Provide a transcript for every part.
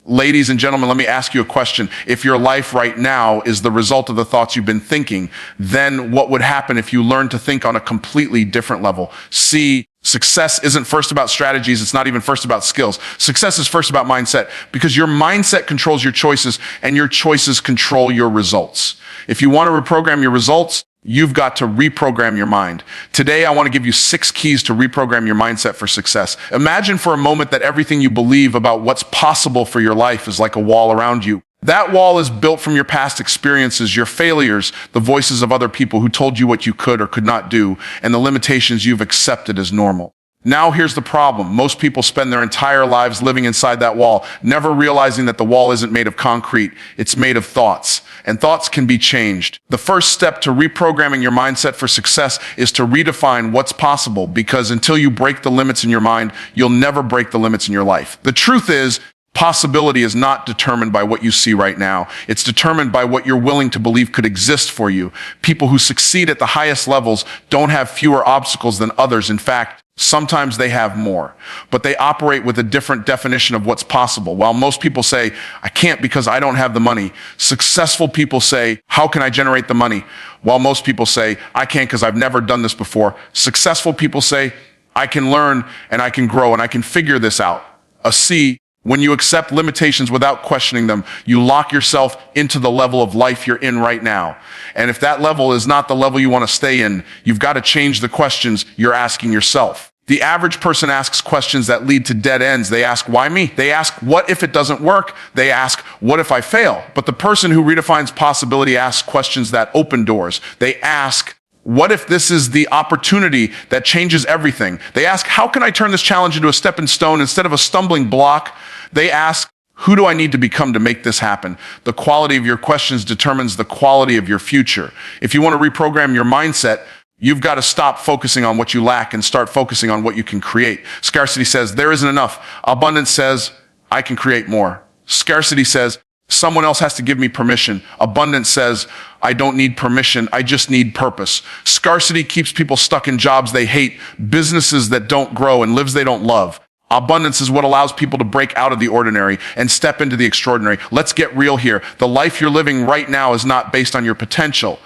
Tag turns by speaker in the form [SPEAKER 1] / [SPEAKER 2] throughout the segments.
[SPEAKER 1] Ladies and gentlemen, let me ask you a question. If your life right now is the result of the thoughts you've been thinking, then what would happen if you learned to think on a completely different level? See, success isn't first about strategies. It's not even first about skills. Success is first about mindset, because your mindset controls your choices and your choices control your results. If you want to reprogram your results, you've got to reprogram your mind. Today, I want to give you 6 keys to reprogram your mindset for success. Imagine for a moment that everything you believe about what's possible for your life is like a wall around you. That wall is built from your past experiences, your failures, the voices of other people who told you what you could or could not do, and the limitations you've accepted as normal. Now here's the problem. Most people spend their entire lives living inside that wall, never realizing that the wall isn't made of concrete, it's made of thoughts. And thoughts can be changed. The first step to reprogramming your mindset for success is to redefine what's possible, because until you break the limits in your mind, you'll never break the limits in your life. The truth is, possibility is not determined by what you see right now. It's determined by what you're willing to believe could exist for you. People who succeed at the highest levels don't have fewer obstacles than others. In fact, sometimes they have more, but they operate with a different definition of what's possible. While most people say, I can't because I don't have the money, successful people say, how can I generate the money? While most people say, I can't because I've never done this before. Successful people say, I can learn and I can grow and I can figure this out. A C. When you accept limitations without questioning them, you lock yourself into the level of life you're in right now. And if that level is not the level you want to stay in, you've got to change the questions you're asking yourself. The average person asks questions that lead to dead ends. They ask, why me? They ask, what if it doesn't work? They ask, what if I fail? But the person who redefines possibility asks questions that open doors. They ask, what if this is the opportunity that changes everything? They ask, how can I turn this challenge into a stepping stone instead of a stumbling block? They ask, who do I need to become to make this happen? The quality of your questions determines the quality of your future. If you want to reprogram your mindset, you've got to stop focusing on what you lack and start focusing on what you can create. Scarcity says, there isn't enough. Abundance says, I can create more. Scarcity says, someone else has to give me permission. Abundance says, I don't need permission, I just need purpose. Scarcity keeps people stuck in jobs they hate, businesses that don't grow, and lives they don't love. Abundance is what allows people to break out of the ordinary and step into the extraordinary. Let's get real here. The life you're living right now is not based on your potential.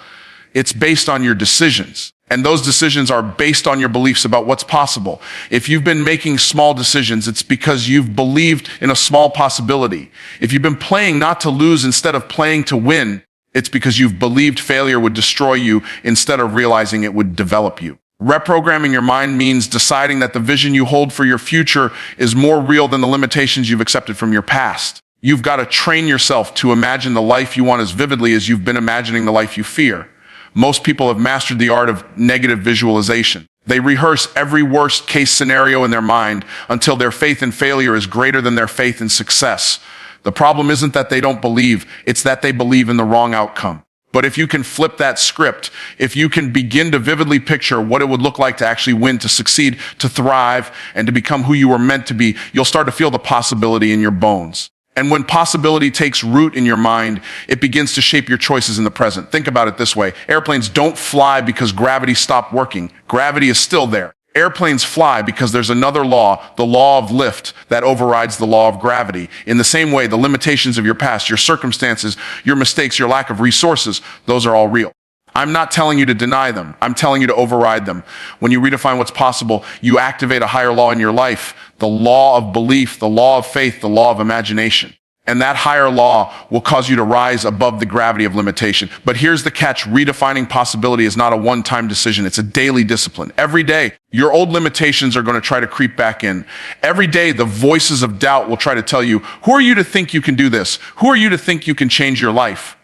[SPEAKER 1] It's based on your decisions. And those decisions are based on your beliefs about what's possible. If you've been making small decisions, it's because you've believed in a small possibility. If you've been playing not to lose instead of playing to win, it's because you've believed failure would destroy you instead of realizing it would develop you. Reprogramming your mind means deciding that the vision you hold for your future is more real than the limitations you've accepted from your past. You've got to train yourself to imagine the life you want as vividly as you've been imagining the life you fear. Most people have mastered the art of negative visualization. They rehearse every worst case scenario in their mind until their faith in failure is greater than their faith in success. The problem isn't that they don't believe, it's that they believe in the wrong outcome. But if you can flip that script, if you can begin to vividly picture what it would look like to actually win, to succeed, to thrive, and to become who you were meant to be, you'll start to feel the possibility in your bones. And when possibility takes root in your mind, it begins to shape your choices in the present. Think about it this way. Airplanes don't fly because gravity stopped working. Gravity is still there. Airplanes fly because there's another law, the law of lift, that overrides the law of gravity. In the same way, the limitations of your past, your circumstances, your mistakes, your lack of resources, those are all real. I'm not telling you to deny them. I'm telling you to override them. When you redefine what's possible, you activate a higher law in your life, the law of belief, the law of faith, the law of imagination. And that higher law will cause you to rise above the gravity of limitation. But here's the catch. Redefining possibility is not a one-time decision. It's a daily discipline. Every day, your old limitations are going to try to creep back in. Every day, the voices of doubt will try to tell you, who are you to think you can do this? Who are you to think you can change your life?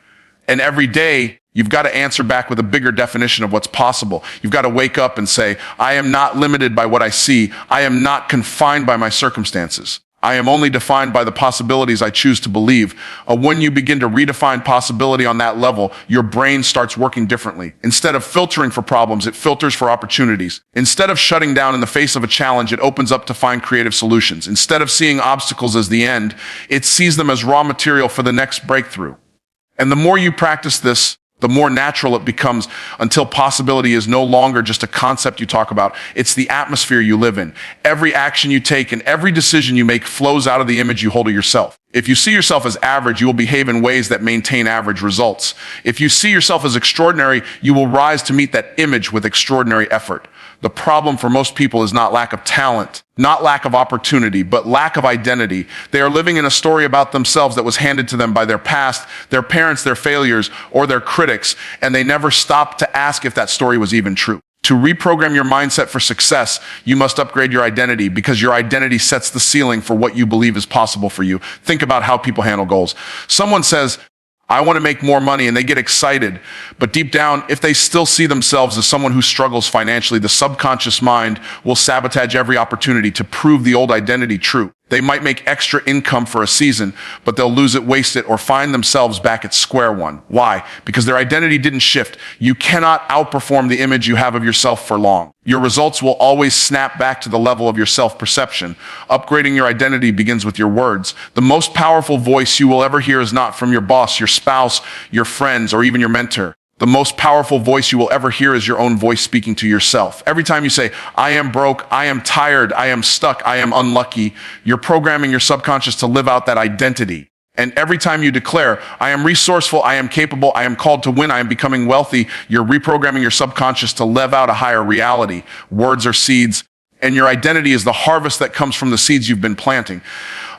[SPEAKER 1] And every day, you've got to answer back with a bigger definition of what's possible. You've got to wake up and say, I am not limited by what I see. I am not confined by my circumstances. I am only defined by the possibilities I choose to believe. When you begin to redefine possibility on that level, your brain starts working differently. Instead of filtering for problems, it filters for opportunities. Instead of shutting down in the face of a challenge, it opens up to find creative solutions. Instead of seeing obstacles as the end, it sees them as raw material for the next breakthrough. And the more you practice this, the more natural it becomes, until possibility is no longer just a concept you talk about. It's the atmosphere you live in. Every action you take and every decision you make flows out of the image you hold of yourself. If you see yourself as average, you will behave in ways that maintain average results. If you see yourself as extraordinary, you will rise to meet that image with extraordinary effort. The problem for most people is not lack of talent, not lack of opportunity, but lack of identity. They are living in a story about themselves that was handed to them by their past, their parents, their failures, or their critics, and they never stop to ask if that story was even true. To reprogram your mindset for success, you must upgrade your identity, because your identity sets the ceiling for what you believe is possible for you. Think about how people handle goals. Someone says, I want to make more money, and they get excited. But deep down, if they still see themselves as someone who struggles financially, the subconscious mind will sabotage every opportunity to prove the old identity true. They might make extra income for a season, but they'll lose it, waste it, or find themselves back at square one. Why? Because their identity didn't shift. You cannot outperform the image you have of yourself for long. Your results will always snap back to the level of your self-perception. Upgrading your identity begins with your words. The most powerful voice you will ever hear is not from your boss, your spouse, your friends, or even your mentor. The most powerful voice you will ever hear is your own voice speaking to yourself. Every time you say, I am broke, I am tired, I am stuck, I am unlucky, you're programming your subconscious to live out that identity. And every time you declare, I am resourceful, I am capable, I am called to win, I am becoming wealthy, you're reprogramming your subconscious to live out a higher reality. Words are seeds, and your identity is the harvest that comes from the seeds you've been planting.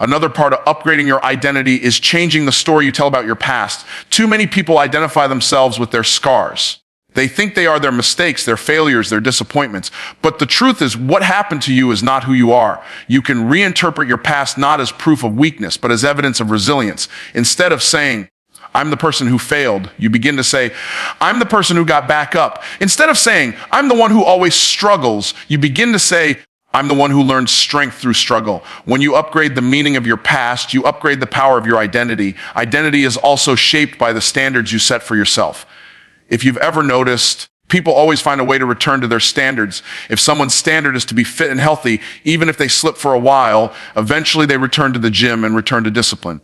[SPEAKER 1] Another part of upgrading your identity is changing the story you tell about your past. Too many people identify themselves with their scars. They think they are their mistakes, their failures, their disappointments. But the truth is, what happened to you is not who you are. You can reinterpret your past not as proof of weakness, but as evidence of resilience. Instead of saying, I'm the person who failed, you begin to say, I'm the person who got back up. Instead of saying, I'm the one who always struggles, you begin to say, I'm the one who learned strength through struggle. When you upgrade the meaning of your past, you upgrade the power of your identity. Identity is also shaped by the standards you set for yourself. If you've ever noticed, people always find a way to return to their standards. If someone's standard is to be fit and healthy, even if they slip for a while, eventually they return to the gym and return to discipline.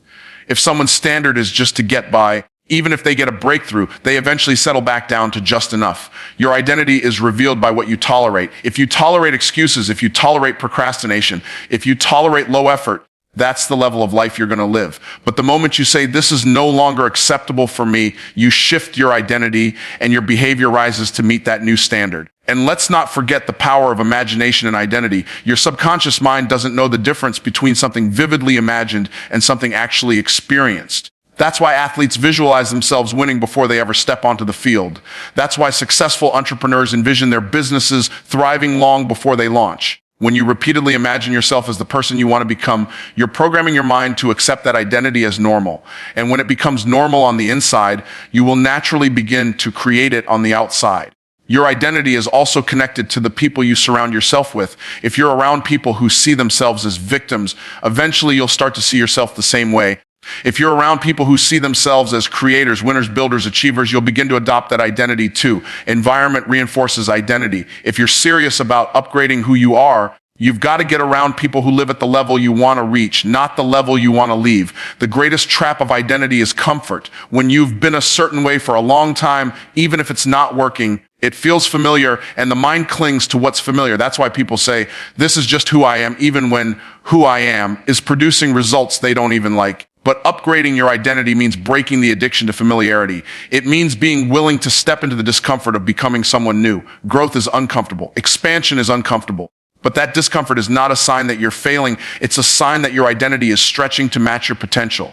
[SPEAKER 1] If someone's standard is just to get by, even if they get a breakthrough, they eventually settle back down to just enough. Your identity is revealed by what you tolerate. If you tolerate excuses, if you tolerate procrastination, if you tolerate low effort, that's the level of life you're going to live. But the moment you say, this is no longer acceptable for me, you shift your identity and your behavior rises to meet that new standard. And let's not forget the power of imagination and identity. Your subconscious mind doesn't know the difference between something vividly imagined and something actually experienced. That's why athletes visualize themselves winning before they ever step onto the field. That's why successful entrepreneurs envision their businesses thriving long before they launch. When you repeatedly imagine yourself as the person you want to become, you're programming your mind to accept that identity as normal. And when it becomes normal on the inside, you will naturally begin to create it on the outside. Your identity is also connected to the people you surround yourself with. If you're around people who see themselves as victims, eventually you'll start to see yourself the same way. If you're around people who see themselves as creators, winners, builders, achievers, you'll begin to adopt that identity too. Environment reinforces identity. If you're serious about upgrading who you are, you've got to get around people who live at the level you want to reach, not the level you want to leave. The greatest trap of identity is comfort. When you've been a certain way for a long time, even if it's not working, it feels familiar and the mind clings to what's familiar. That's why people say, this is just who I am, even when who I am is producing results they don't even like. But upgrading your identity means breaking the addiction to familiarity. It means being willing to step into the discomfort of becoming someone new. Growth is uncomfortable. Expansion is uncomfortable. But that discomfort is not a sign that you're failing. It's a sign that your identity is stretching to match your potential.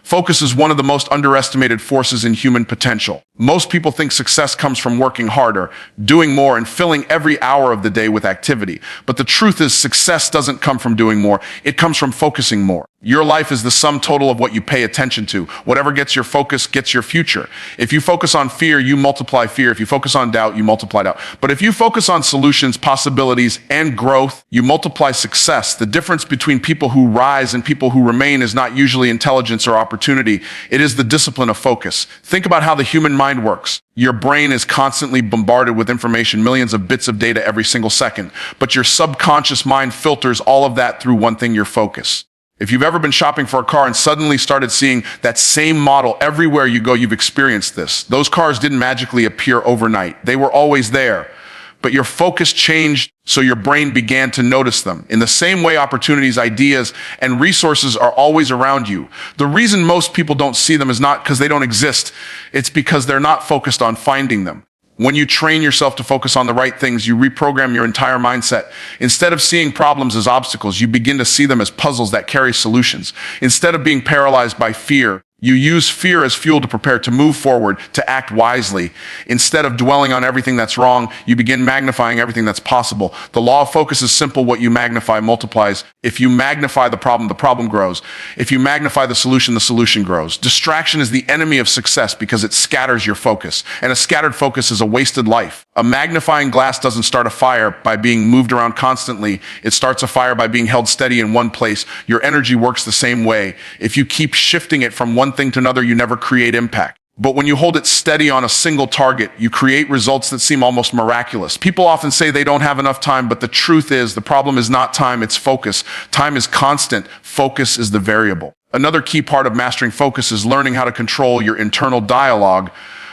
[SPEAKER 1] Focus is one of the most underestimated forces in human potential. Most people think success comes from working harder, doing more, and filling every hour of the day with activity. But the truth is, success doesn't come from doing more. It comes from focusing more. Your life is the sum total of what you pay attention to. Whatever gets your focus gets your future. If you focus on fear, you multiply fear. If you focus on doubt, you multiply doubt. But if you focus on solutions, possibilities, and growth, you multiply success. The difference between people who rise and people who remain is not usually intelligence or opportunity. It is the discipline of focus. Think about how the human mind works. Your brain is constantly bombarded with information, millions of bits of data every single second. But your subconscious mind filters all of that through one thing: your focus. If you've ever been shopping for a car and suddenly started seeing that same model everywhere you go, you've experienced this. Those cars didn't magically appear overnight. They were always there. but your focus changed, so your brain began to notice them. In the same way, opportunities, ideas, and resources are always around you. The reason most people don't see them is not because they don't exist. It's because they're not focused on finding them. When you train yourself to focus on the right things, you reprogram your entire mindset. Instead of seeing problems as obstacles, you begin to see them as puzzles that carry solutions. Instead of being paralyzed by fear, you use fear as fuel to prepare to move forward, to act wisely. Instead of dwelling on everything that's wrong, you begin magnifying everything that's possible. The law of focus is simple. What you magnify multiplies. If you magnify the problem grows. If you magnify the solution grows. Distraction is the enemy of success because it scatters your focus. And a scattered focus is a wasted life. A magnifying glass doesn't start a fire by being moved around constantly. It starts a fire by being held steady in one place. Your energy works the same way. If you keep shifting it from one thing to another, you never create impact. But when you hold it steady on a single target, you create results that seem almost miraculous. People often say they don't have enough time, but the truth is the problem is not time, it's focus. Time is constant. Focus is the variable. Another key part of mastering focus is learning how to control your internal dialogue.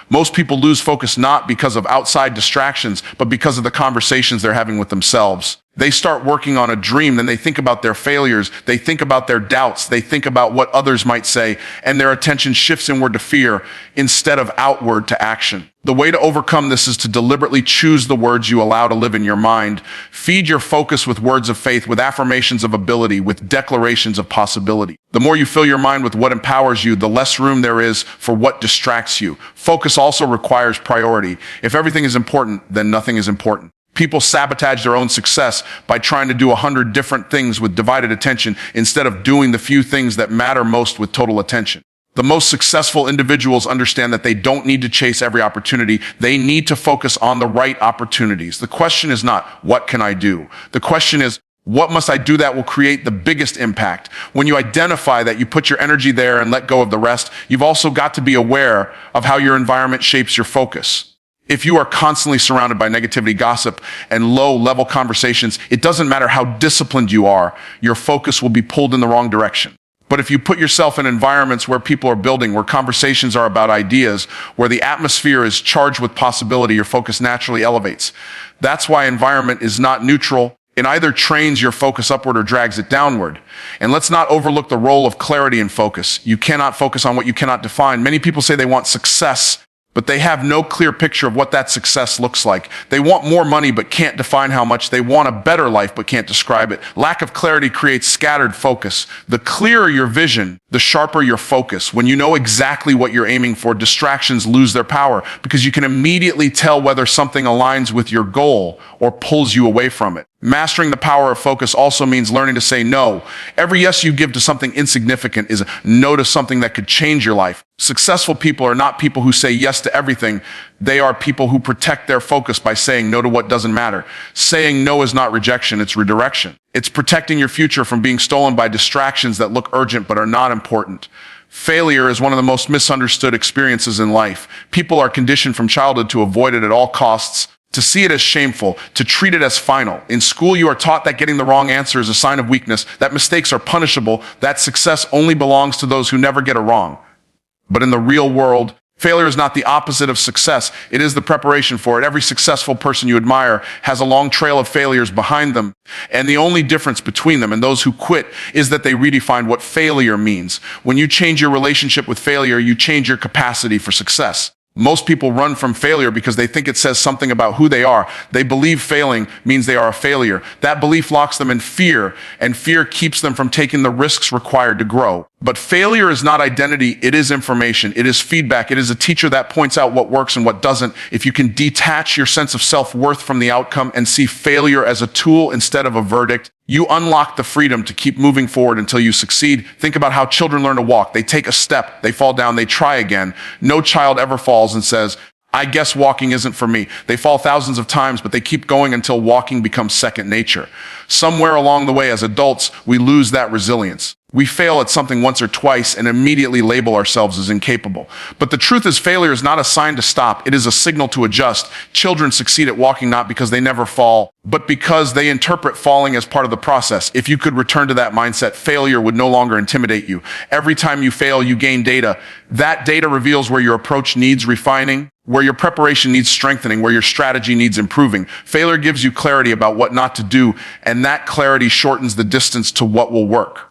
[SPEAKER 1] Most people lose focus not because of outside distractions, but because of the conversations they're having with themselves. They start working on a dream, then they think about their failures, they think about their doubts, they think about what others might say, and their attention shifts inward to fear instead of outward to action. The way to overcome this is to deliberately choose the words you allow to live in your mind. Feed your focus with words of faith, with affirmations of ability, with declarations of possibility. The more you fill your mind with what empowers you, the less room there is for what distracts you. Focus also requires priority. If everything is important, then nothing is important. People sabotage their own success by trying to do 100 different things with divided attention instead of doing the few things that matter most with total attention. The most successful individuals understand that they don't need to chase every opportunity. They need to focus on the right opportunities. The question is not, what can I do? The question is, what must I do that will create the biggest impact? When you identify that, you put your energy there and let go of the rest. You've also got to be aware of how your environment shapes your focus. If you are constantly surrounded by negativity, gossip, and low-level conversations, it doesn't matter how disciplined you are, your focus will be pulled in the wrong direction. But if you put yourself in environments where people are building, where conversations are about ideas, where the atmosphere is charged with possibility, your focus naturally elevates. That's why environment is not neutral. It either trains your focus upward or drags it downward. And let's not overlook the role of clarity and focus. You cannot focus on what you cannot define. Many people say they want success, but they have no clear picture of what that success looks like. They want more money, but can't define how much. They want a better life, but can't describe it. Lack of clarity creates scattered focus. The clearer your vision, the sharper your focus. When you know exactly what you're aiming for, distractions lose their power because you can immediately tell whether something aligns with your goal or pulls you away from it. Mastering the power of focus also means learning to say no. Every yes you give to something insignificant is a no to something that could change your life. Successful people are not people who say yes to everything. They are people who protect their focus by saying no to what doesn't matter. Saying no is not rejection, it's redirection. It's protecting your future from being stolen by distractions that look urgent but are not important. Failure is one of the most misunderstood experiences in life. People are conditioned from childhood to avoid it at all costs, to see it as shameful, to treat it as final. In school, you are taught that getting the wrong answer is a sign of weakness, that mistakes are punishable, that success only belongs to those who never get it wrong. But in the real world, failure is not the opposite of success. It is the preparation for it. Every successful person you admire has a long trail of failures behind them. And the only difference between them and those who quit is that they redefined what failure means. When you change your relationship with failure, you change your capacity for success. Most people run from failure because they think it says something about who they are. They believe failing means they are a failure. That belief locks them in fear, and fear keeps them from taking the risks required to grow. But failure is not identity, it is information, it is feedback, it is a teacher that points out what works and what doesn't. If you can detach your sense of self-worth from the outcome and see failure as a tool instead of a verdict, you unlock the freedom to keep moving forward until you succeed. Think about how children learn to walk. They take a step, they fall down, they try again. No child ever falls and says, I guess walking isn't for me. They fall thousands of times, but they keep going until walking becomes second nature. Somewhere along the way, as adults, we lose that resilience. We fail at something once or twice and immediately label ourselves as incapable. But the truth is, failure is not a sign to stop. It is a signal to adjust. Children succeed at walking not because they never fall, but because they interpret falling as part of the process. If you could return to that mindset, failure would no longer intimidate you. Every time you fail, you gain data. That data reveals where your approach needs refining, where your preparation needs strengthening, where your strategy needs improving. Failure gives you clarity about what not to do, and that clarity shortens the distance to what will work.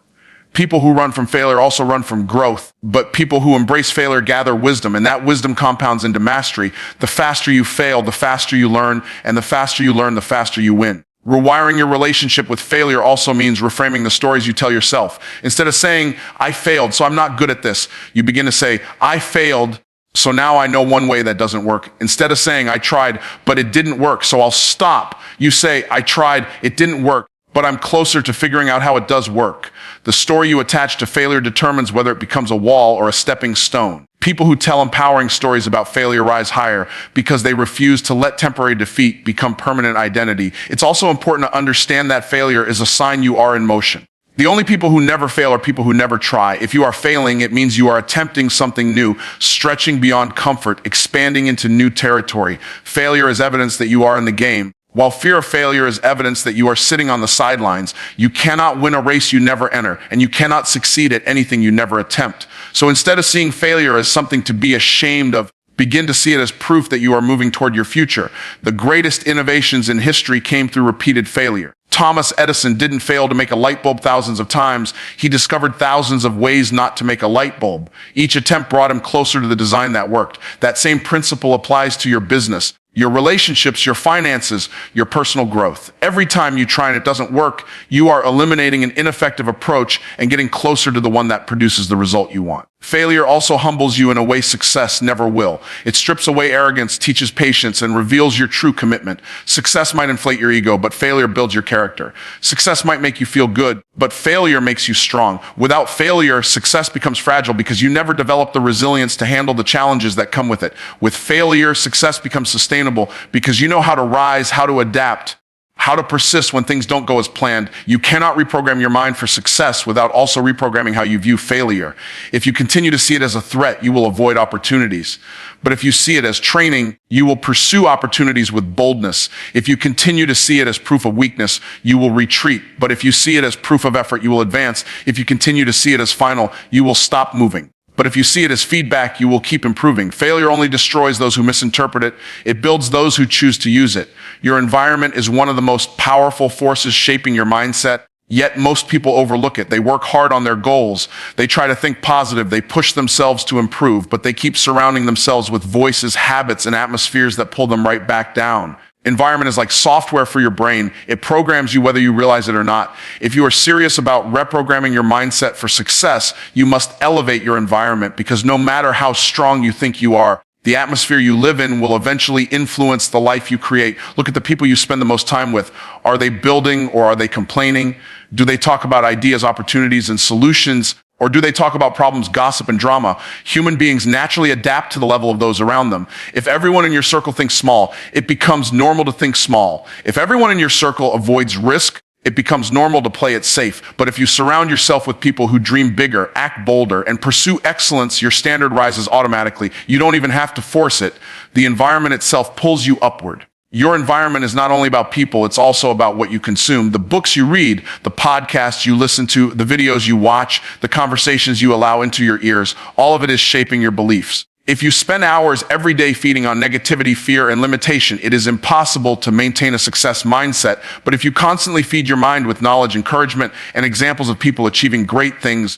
[SPEAKER 1] People who run from failure also run from growth, but people who embrace failure gather wisdom, and that wisdom compounds into mastery. The faster you fail, the faster you learn, and the faster you learn, the faster you win. Rewiring your relationship with failure also means reframing the stories you tell yourself. Instead of saying, I failed, so I'm not good at this, you begin to say, I failed, so now I know one way that doesn't work. Instead of saying, I tried, but it didn't work, so I'll stop, you say, I tried, it didn't work, but I'm closer to figuring out how it does work. The story you attach to failure determines whether it becomes a wall or a stepping stone. People who tell empowering stories about failure rise higher because they refuse to let temporary defeat become permanent identity. It's also important to understand that failure is a sign you are in motion. The only people who never fail are people who never try. If you are failing, it means you are attempting something new, stretching beyond comfort, expanding into new territory. Failure is evidence that you are in the game. While fear of failure is evidence that you are sitting on the sidelines, you cannot win a race you never enter, and you cannot succeed at anything you never attempt. So instead of seeing failure as something to be ashamed of, begin to see it as proof that you are moving toward your future. The greatest innovations in history came through repeated failure. Thomas Edison didn't fail to make a light bulb thousands of times. He discovered thousands of ways not to make a light bulb. Each attempt brought him closer to the design that worked. That same principle applies to your business, your relationships, your finances, your personal growth. Every time you try and it doesn't work, you are eliminating an ineffective approach and getting closer to the one that produces the result you want. Failure also humbles you in a way success never will. It strips away arrogance, teaches patience, and reveals your true commitment. Success might inflate your ego, but failure builds your character. Success might make you feel good, but failure makes you strong. Without failure, success becomes fragile because you never develop the resilience to handle the challenges that come with it. With failure, success becomes sustainable because you know how to rise, how to adapt, how to persist when things don't go as planned. You cannot reprogram your mind for success without also reprogramming how you view failure. If you continue to see it as a threat, you will avoid opportunities. But if you see it as training, you will pursue opportunities with boldness. If you continue to see it as proof of weakness, you will retreat. But if you see it as proof of effort, you will advance. If you continue to see it as final, you will stop moving. But if you see it as feedback, you will keep improving. Failure only destroys those who misinterpret it. It builds those who choose to use it. Your environment is one of the most powerful forces shaping your mindset, yet most people overlook it. They work hard on their goals. They try to think positive. They push themselves to improve, but they keep surrounding themselves with voices, habits, and atmospheres that pull them right back down. Environment is like software for your brain. It programs you whether you realize it or not. If you are serious about reprogramming your mindset for success, you must elevate your environment, because no matter how strong you think you are, the atmosphere you live in will eventually influence the life you create. Look at the people you spend the most time with. Are they building or are they complaining? Do they talk about ideas, opportunities, and solutions? Or do they talk about problems, gossip, and drama? Human beings naturally adapt to the level of those around them. If everyone in your circle thinks small, it becomes normal to think small. If everyone in your circle avoids risk, it becomes normal to play it safe. But if you surround yourself with people who dream bigger, act bolder, and pursue excellence, your standard rises automatically. You don't even have to force it. The environment itself pulls you upward. Your environment is not only about people, it's also about what you consume. The books you read, the podcasts you listen to, the videos you watch, the conversations you allow into your ears, all of it is shaping your beliefs. If you spend hours every day feeding on negativity, fear, and limitation, it is impossible to maintain a success mindset. But if you constantly feed your mind with knowledge, encouragement, and examples of people achieving great things,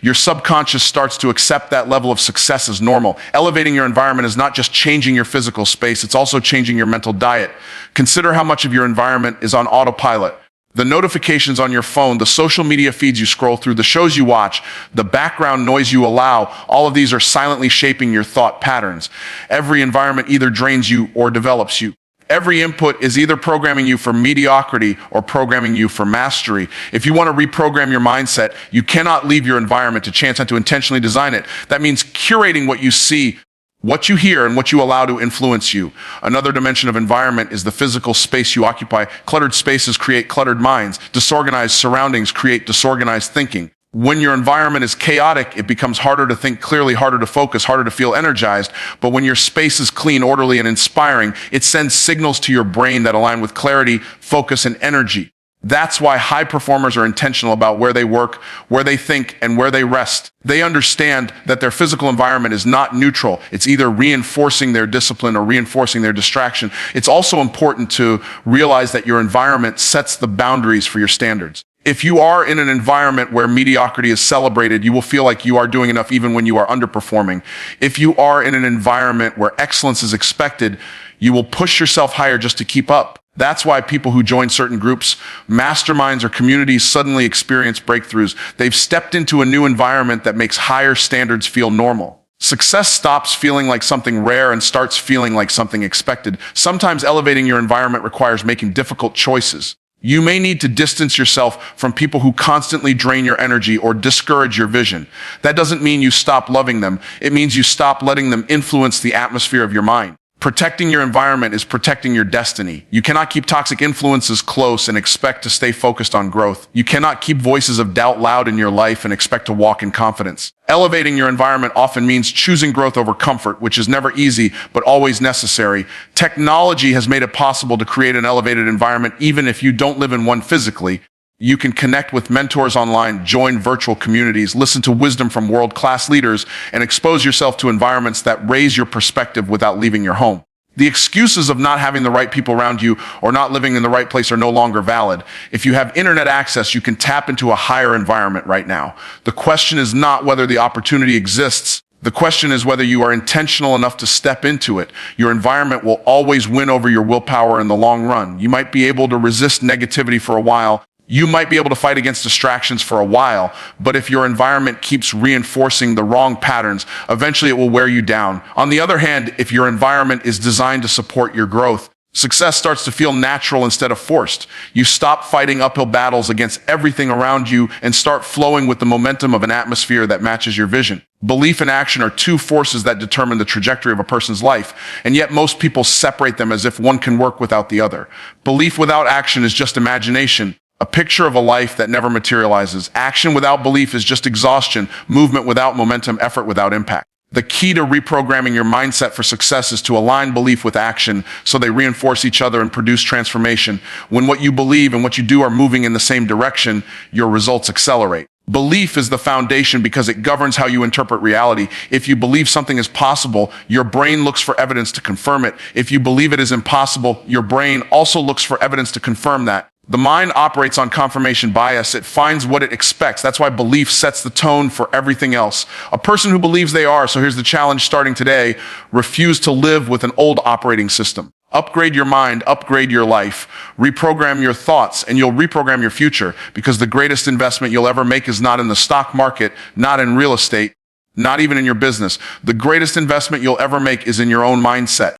[SPEAKER 1] your subconscious starts to accept that level of success as normal. Elevating your environment is not just changing your physical space, it's also changing your mental diet. Consider how much of your environment is on autopilot. The notifications on your phone, the social media feeds you scroll through, the shows you watch, the background noise you allow, all of these are silently shaping your thought patterns. Every environment either drains you or develops you. Every input is either programming you for mediocrity or programming you for mastery. If you want to reprogram your mindset, you cannot leave your environment to chance and to intentionally design it. That means curating what you see, what you hear, and what you allow to influence you. Another dimension of environment is the physical space you occupy. Cluttered spaces create cluttered minds. Disorganized surroundings create disorganized thinking. When your environment is chaotic, it becomes harder to think clearly, harder to focus, harder to feel energized. But when your space is clean, orderly, and inspiring, it sends signals to your brain that align with clarity, focus, and energy. That's why high performers are intentional about where they work, where they think, and where they rest. They understand that their physical environment is not neutral. It's either reinforcing their discipline or reinforcing their distraction. It's also important to realize that your environment sets the boundaries for your standards. If you are in an environment where mediocrity is celebrated, you will feel like you are doing enough even when you are underperforming. If you are in an environment where excellence is expected, you will push yourself higher just to keep up. That's why people who join certain groups, masterminds, or communities suddenly experience breakthroughs. They've stepped into a new environment that makes higher standards feel normal. Success stops feeling like something rare and starts feeling like something expected. Sometimes elevating your environment requires making difficult choices. You may need to distance yourself from people who constantly drain your energy or discourage your vision. That doesn't mean you stop loving them. It means you stop letting them influence the atmosphere of your mind. Protecting your environment is protecting your destiny. You cannot keep toxic influences close and expect to stay focused on growth. You cannot keep voices of doubt loud in your life and expect to walk in confidence. Elevating your environment often means choosing growth over comfort, which is never easy, but always necessary. Technology has made it possible to create an elevated environment even if you don't live in one physically. You can connect with mentors online, join virtual communities, listen to wisdom from world-class leaders, and expose yourself to environments that raise your perspective without leaving your home. The excuses of not having the right people around you or not living in the right place are no longer valid. If you have internet access, you can tap into a higher environment right now. The question is not whether the opportunity exists. The question is whether you are intentional enough to step into it. Your environment will always win over your willpower in the long run. You might be able to resist negativity for a while. You might be able to fight against distractions for a while, but if your environment keeps reinforcing the wrong patterns, eventually it will wear you down. On the other hand, if your environment is designed to support your growth, success starts to feel natural instead of forced. You stop fighting uphill battles against everything around you and start flowing with the momentum of an atmosphere that matches your vision. Belief and action are two forces that determine the trajectory of a person's life, and yet most people separate them as if one can work without the other. Belief without action is just imagination. A picture of a life that never materializes. Action without belief is just exhaustion, movement without momentum, effort without impact. The key to reprogramming your mindset for success is to align belief with action so they reinforce each other and produce transformation. When what you believe and what you do are moving in the same direction, your results accelerate. Belief is the foundation because it governs how you interpret reality. If you believe something is possible, your brain looks for evidence to confirm it. If you believe it is impossible, your brain also looks for evidence to confirm that. The mind operates on confirmation bias. It finds what it expects. That's why belief sets the tone for everything else. A person who believes they are, so here's the challenge starting today, refuse to live with an old operating system. Upgrade your mind, upgrade your life, reprogram your thoughts, and you'll reprogram your future, because the greatest investment you'll ever make is not in the stock market, not in real estate, not even in your business. The greatest investment you'll ever make is in your own mindset.